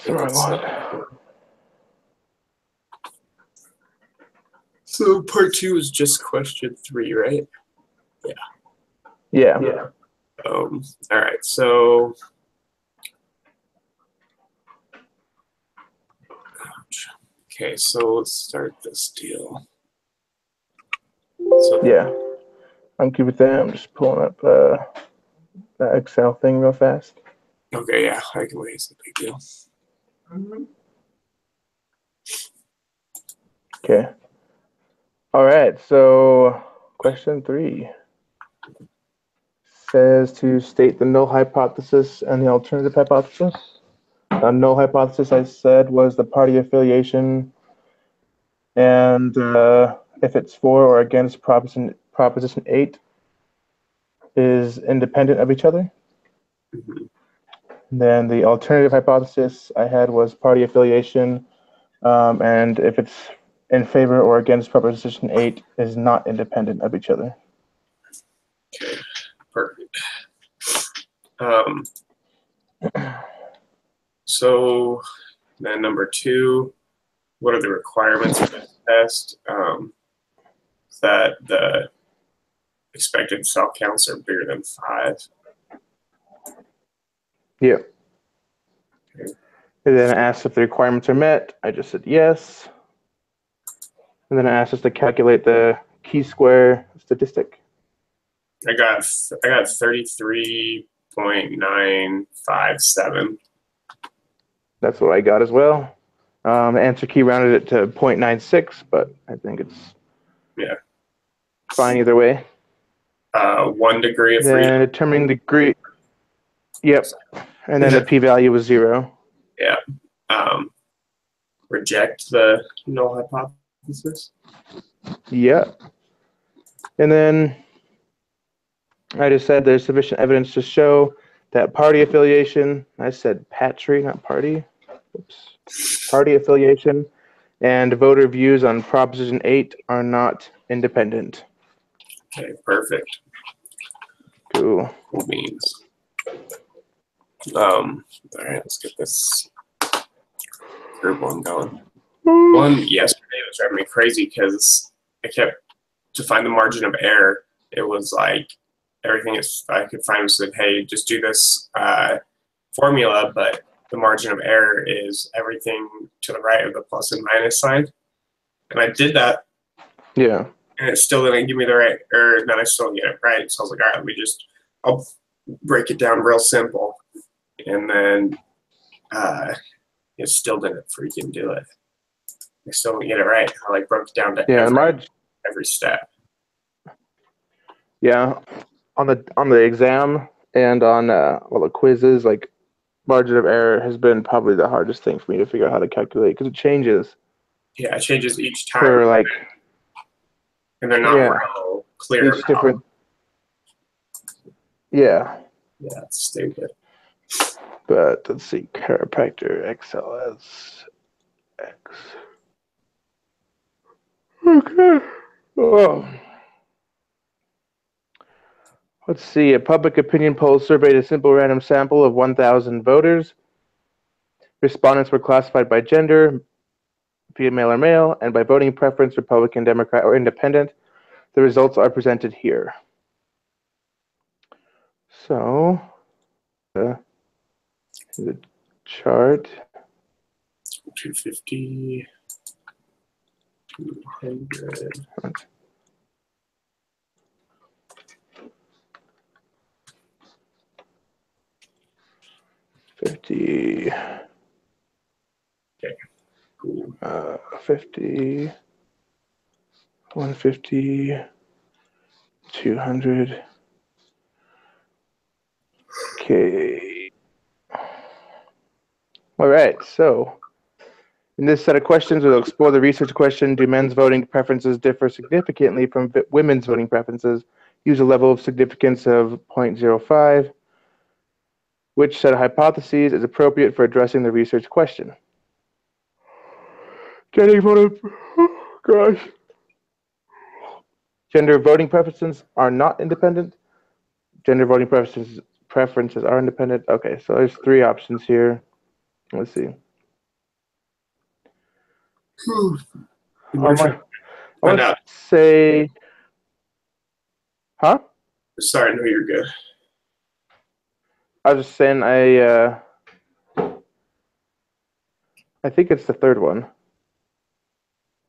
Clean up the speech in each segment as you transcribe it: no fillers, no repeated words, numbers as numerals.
the wrong one. So part 2 is just question 3, right? Yeah. All right, so okay, so let's start this deal. So Yeah. I'm good with that. I'm just pulling up that Excel thing real fast. okay, yeah, I can wait. It's a big deal. Okay. All right. So question 3 says to state the null hypothesis and the alternative hypothesis. The null hypothesis I said was the party affiliation, and if it's for or against Proposition 8 is independent of each other. Then the alternative hypothesis I had was party affiliation, and if it's in favor or against Proposition 8 is not independent of each other. Okay, perfect. So then number 2, what are the requirements of this test? That the expected cell counts are bigger than 5. Yeah. Okay. And then it asked if the requirements are met. I just said yes. And then it asked us to calculate the chi-square statistic. I got 33.957. That's what I got as well. The answer key rounded it to 0.96, but I think it's fine either way. 1 degree of then freedom. Determining the degree. Yep. And then the p-value was 0. Yeah. Reject the null hypothesis. Yep. And then I just said there's sufficient evidence to show that party affiliation, I said patry, not party. Oops. Party affiliation and voter views on Proposition 8 are not independent. Okay, perfect. Cool. Cool beans. All right, let's get this group one going. One yesterday was driving me crazy because I kept, to find the margin of error, it was like everything I could find was said, hey, just do this formula, but the margin of error is everything to the right of the plus and minus sign. And I did that. Yeah. And it still didn't give me the right error, and then I still get it right. So I was like, all right, I'll break it down real simple. And then it still didn't freaking do it. I still didn't get it right. I like broke it down to every step. Yeah, on the exam and on all the quizzes, like margin of error has been probably the hardest thing for me to figure out how to calculate because it changes. Yeah, it changes each time. For like, and they're not real clear. Each different. Yeah. Yeah, it's stupid. But let's see, chiropractor XLS X. Okay. Oh. Let's see. A public opinion poll surveyed a simple random sample of 1,000 voters. Respondents were classified by gender, female or male, and by voting preference, Republican, Democrat, or Independent. The results are presented here. So, the chart. 250, 200. Okay, Cool. 50, 150, 200. Okay. All right, so in this set of questions, we'll explore the research question, do men's voting preferences differ significantly from women's voting preferences? Use a level of significance of 0.05. Which set of hypotheses is appropriate for addressing the research question? Gender voting preferences are not independent. Gender voting preferences are independent. Okay, so there's 3 options here. Let's see. Whew. I We're trying want to find to out. say, huh? Sorry, no, you're good. I was just saying I think it's the third one.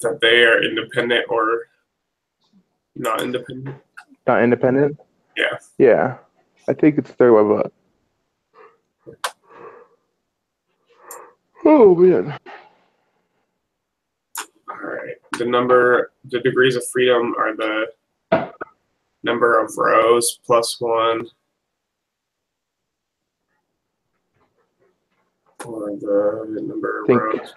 That they are independent or not independent. Not independent? Yeah. Yeah. I think it's the third one, but oh man. All right. The degrees of freedom are the number of rows plus one, or the number of I think rows.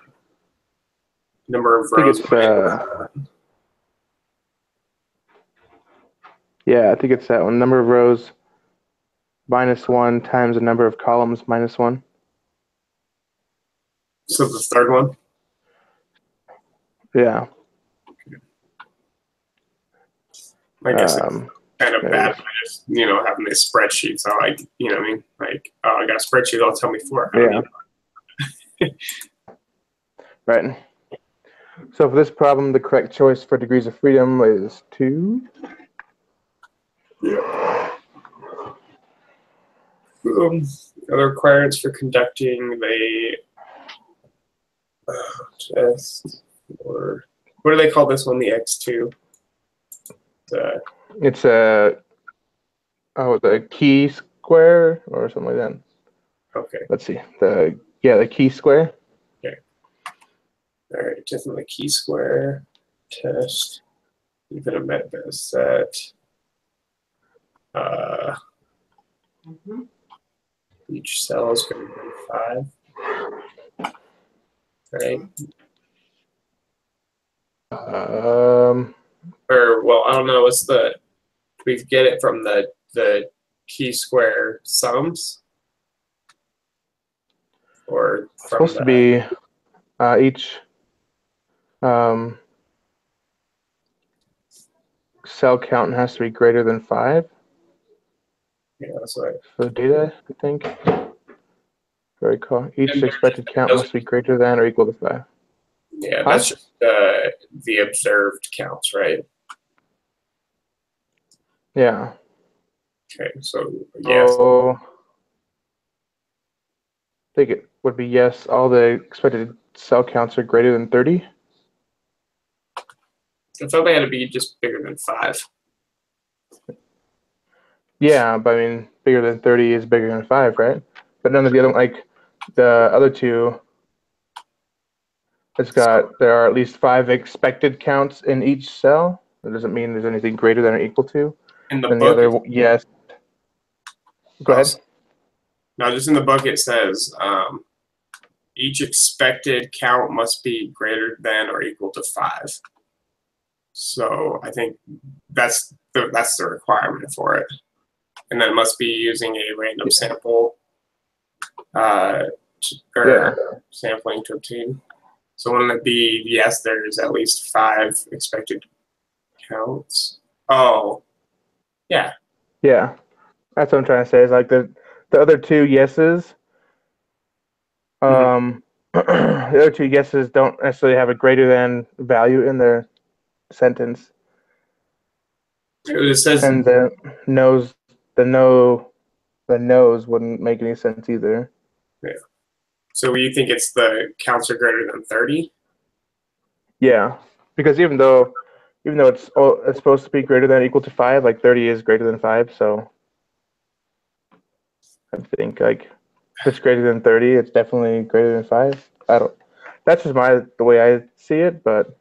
Number of I think rows. it's yeah, I think it's that one. Number of rows minus one times the number of columns minus one. So the third one. Yeah. I guess it's kind of there bad it is. by just having this spreadsheet. So I mean, like, oh, I got a spreadsheet. That'll tell me four. Yeah. Right. So for this problem, the correct choice for degrees of freedom is 2. Yeah. Other requirements for conducting the test, or what do they call this one? The X2. It's the key square or something like that. Okay. Let's see. The key square. Okay. All right. Definitely key square test. Even a meta set. Each cell is greater than 5. Right. Or, well, I don't know. What's we get it from the key square sums, or It's from supposed to be each cell count has to be greater than 5 yeah, that's right. for the data, I think. Very cool. Each And expected count must be greater than or equal to 5. Yeah, Huh? that's just the observed counts, right? Yeah. Okay, so yes. So I think it would be yes. All the expected cell counts are greater than 30. I thought they had to be just bigger than 5. Yeah, but I mean, bigger than 30 is bigger than 5, right? But none of the other, like the other two, there are at least 5 expected counts in each cell. That doesn't mean there's anything greater than or equal to. In the And the book, other, yes. Go ahead. No, just in the book it says each expected count must be greater than or equal to 5. So I think that's the requirement for it, and then it must be using a random sample sampling to obtain. So wouldn't it be yes? There's at least 5 expected counts. Oh, yeah. Yeah, that's what I'm trying to say. Is like the other two yeses. The other two yeses don't necessarily have a greater than value in their sentence. It says, and the no's wouldn't make any sense either. yeah. So you think it's the counts are greater than 30? Yeah, because even though it's supposed to be greater than or equal to 5, like 30 is greater than 5, so I think like if it's greater than 30, it's definitely greater than 5. That's just the way I see it, but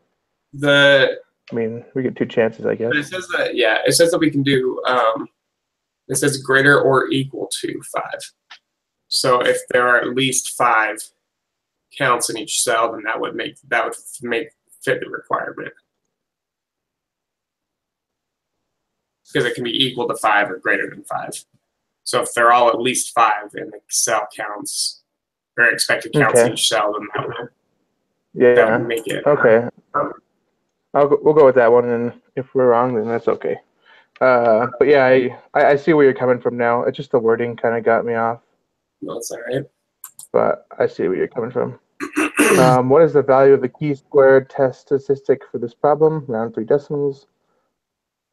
I mean, we get 2 chances, I guess. But it says that, yeah, it says that we can do, it says greater or equal to 5. So if there are at least 5 counts in each cell, then that would fit the requirement. Because it can be equal to 5 or greater than 5. So if they're all at least 5 in the cell counts, or expected counts in each cell, then that would make it. Okay. We'll go with that one, and if we're wrong, then that's okay. But yeah, I see where you're coming from now. It's just the wording kind of got me off. No, that's all right. But I see where you're coming from. What is the value of the chi-square test statistic for this problem? Round 3 decimals.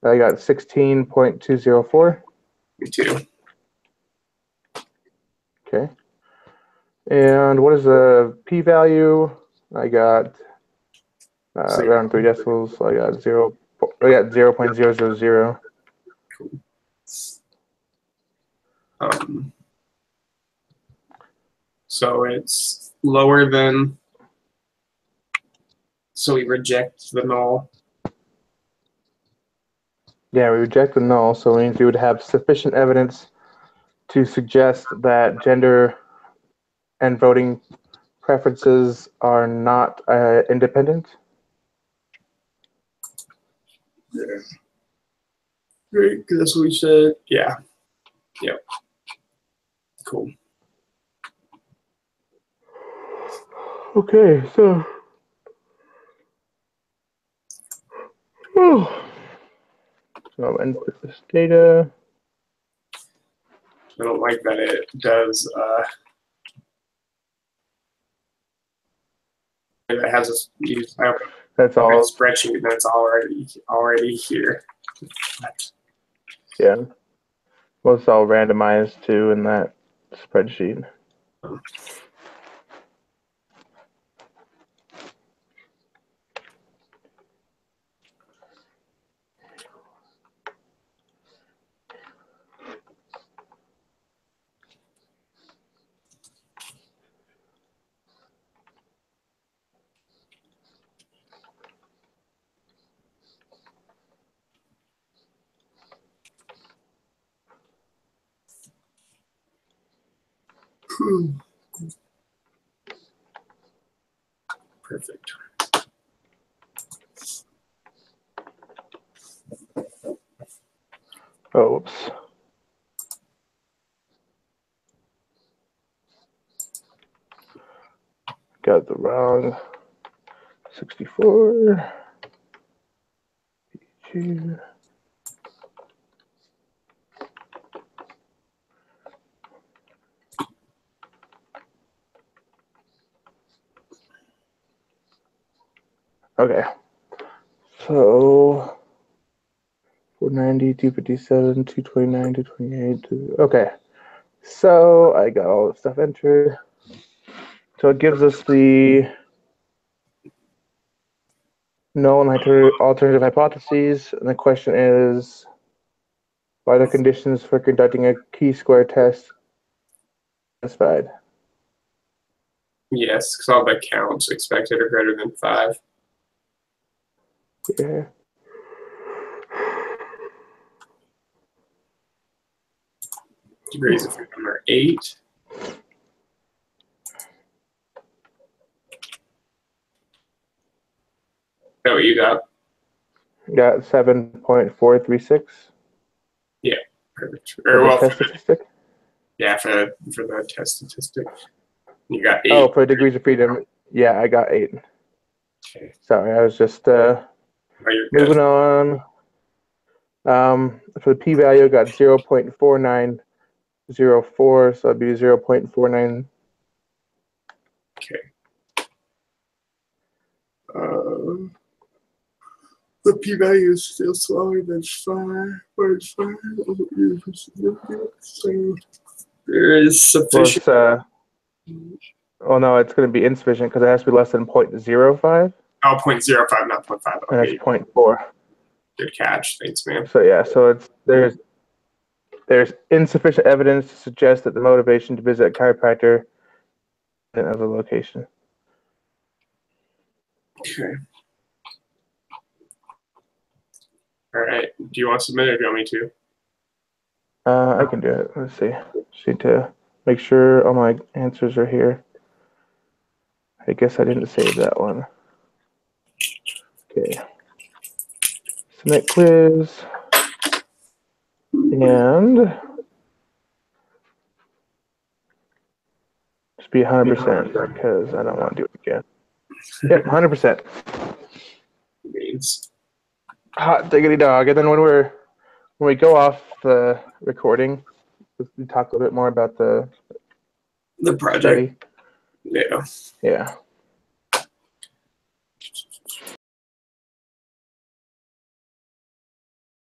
I got 16.204. Me too. Okay. And what is the p-value? I got round 3 decimals. So I got 0.000. So it's lower than. So we reject the null. Yeah, we reject the null, so it means we would have sufficient evidence to suggest that gender and voting preferences are not independent. Yeah. Great, because that's what we said. Yeah. Yep. Cool. Okay, so. So input this data. I don't like that it does. It has a That's all. spreadsheet that's already here. Yeah. Well, it's all randomized too in that spreadsheet. Perfect. Oh, whoops. Got the wrong 64. Two. Okay. So 490, 257, 229, 228. Okay. So I got all the stuff entered. So it gives us the null and alternative hypotheses. And the question is, are the conditions for conducting a chi-square test satisfied? Yes, because all the counts expected are greater than 5. Yeah. Degrees of freedom are 8. Oh, what you got? Got 7.436. Yeah, perfect. For Or the well, test statistic. yeah, for the test statistic, you got 8. Oh, for degrees of freedom, yeah, I got 8. Okay. Sorry, I was just You're moving good. on. For the p-value, I got 0.4904, so it'd be 0.49. Okay. The p-value is still smaller than 5. But it's 5. So there is sufficient. Well, oh no, it's going to be insufficient because it has to be less than 0.05. Oh, 0.05, not 0.5. And Okay. it's 0.4. Good catch. Thanks, man. So yeah, so there's insufficient evidence to suggest that the motivation to visit a chiropractor of a location. Okay. All right. Do you want to submit it or do you want me to? I can do it. Let's see. Just need to make sure all my answers are here. I guess I didn't save that one. Okay. Submit quiz. And just be 100% because I don't want to do it again. Yep, 100%. Means. Hot diggity dog. And then when we go off the recording, we talk a little bit more about the project. study. Yeah. Yeah.